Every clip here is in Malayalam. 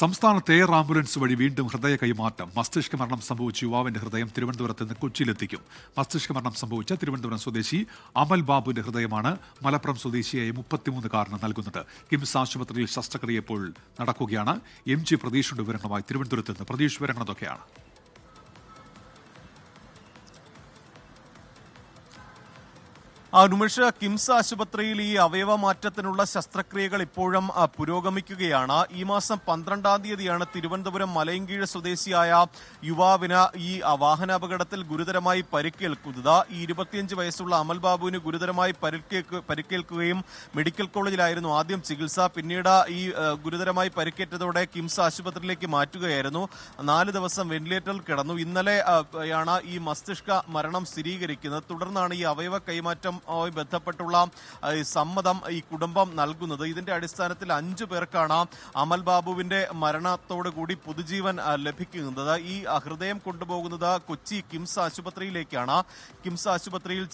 സംസ്ഥാനത്ത് എയർ ആംബുലൻസ് വഴി വീണ്ടും ഹൃദയ കൈമാറ്റം. മസ്തിഷ്ക മരണം സംഭവിച്ച യുവാവിന്റെ ഹൃദയം തിരുവനന്തപുരത്ത് നിന്ന് കൊച്ചിയിലെത്തിക്കും. മസ്തിഷ്ക മരണം സംഭവിച്ച തിരുവനന്തപുരം സ്വദേശി അമൽ ബാബുവിന്റെ ഹൃദയമാണ് മലപ്പുറം സ്വദേശിയായ 33-കാരന് നൽകുന്നത്. കിംസ് ആശുപത്രിയിൽ ശസ്ത്രക്രിയ ഇപ്പോൾ നടക്കുകയാണ്. MG പ്രതീഷിന്റെ വിവരങ്ങളുമായി തിരുവനന്തപുരത്ത് നിന്ന്. പ്രതീഷ്, വിവരങ്ങൾ എന്തൊക്കെയാണ്? നുമേഷ്, കിംസ് ആശുപത്രിയിൽ ഈ അവയവമാറ്റത്തിനുള്ള ശസ്ത്രക്രിയകൾ ഇപ്പോഴും പുരോഗമിക്കുകയാണ്. ഈ മാസം 12-ാം തീയതിയാണ് തിരുവനന്തപുരം മലയങ്കീഴ് സ്വദേശിയായ യുവാവിന് ഈ വാഹനാപകടത്തിൽ ഗുരുതരമായി പരിക്കേൽക്കുന്നത്. ഈ 25 വയസ്സുള്ള അമൽ ബാബുവിന് ഗുരുതരമായി പരിക്കേൽക്കുകയും മെഡിക്കൽ കോളേജിലായിരുന്നു ആദ്യം ചികിത്സ. പിന്നീട് ഈ ഗുരുതരമായി പരിക്കേറ്റതോടെ കിംസ് ആശുപത്രിയിലേക്ക് മാറ്റുകയായിരുന്നു. 4 ദിവസം വെന്റിലേറ്ററിൽ കിടന്നു. ഇന്നലെയാണ് ഈ മസ്തിഷ്ക മരണം സ്ഥിരീകരിക്കുന്നത്. തുടർന്നാണ് ഈ അവയവ കൈമാറ്റം ബന്ധപ്പെട്ടുള്ള സമ്മതം ഈ കുടുംബം നൽകുന്നത്. ഇതിന്റെ അടിസ്ഥാനത്തിൽ 5 പേർക്കാണ് അമൽ ബാബുവിന്റെ മരണത്തോടുകൂടി പുതുജീവൻ ലഭിക്കുന്നത്. ഈ ഹൃദയം കൊണ്ടുപോകുന്നത് കൊച്ചി കിംസ് ആശുപത്രിയിലേക്കാണ്. കിംസ് ആശുപത്രിയിൽ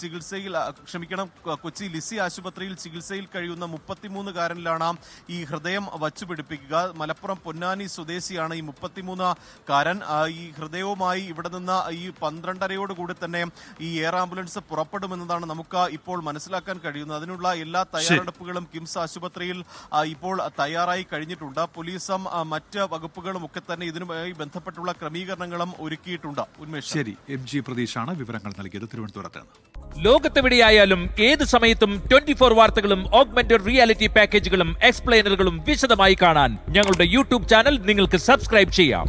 കൊച്ചി ലിസി ആശുപത്രിയിൽ ചികിത്സയിൽ കഴിയുന്ന 33-കാരനിലാണ് ഈ ഹൃദയം വച്ചുപിടിപ്പിക്കുക. മലപ്പുറം പൊന്നാനി സ്വദേശിയാണ് ഈ 33-കാരൻ. ഈ ഹൃദയവുമായി ഇവിടെ നിന്ന് ഈ 12:30യോടുകൂടി തന്നെ ഈ എയർ ആംബുലൻസ് പുറപ്പെടുമെന്നതാണ് നമുക്ക് ഇപ്പോൾ മനസ്സിലാക്കാൻ കഴിയുന്നത്. അതിനുള്ള എല്ലാ തയ്യാറെടുപ്പുകളും കിംസ് ആശുപത്രിയിൽ ഇപ്പോൾ തയ്യാറായി കഴിഞ്ഞിട്ടുണ്ട്. പോലീസും മറ്റ് വകുപ്പുകളും ഒക്കെ തന്നെ ഇതിനുമായി ബന്ധപ്പെട്ടുള്ള ക്രമീകരണങ്ങളും ഒരുക്കിയിട്ടുണ്ട്. ഉന്മേഷ്, ശരി. MG പ്രതീഷാണ് വിവരങ്ങൾ നൽകിയത് തിരുവനന്തപുരത്ത്. ലോകത്തെവിടെയായാലും ഏത് സമയത്തും 24 വാർത്തകളും ഓഗ്മെന്റഡ് റിയാലിറ്റി പാക്കേജുകളും എക്സ്പ്ലെയിനറുകളും വിശദമായി കാണാൻ ഞങ്ങളുടെ YouTube ചാനൽ നിങ്ങൾക്ക് സബ്സ്ക്രൈബ് ചെയ്യാം.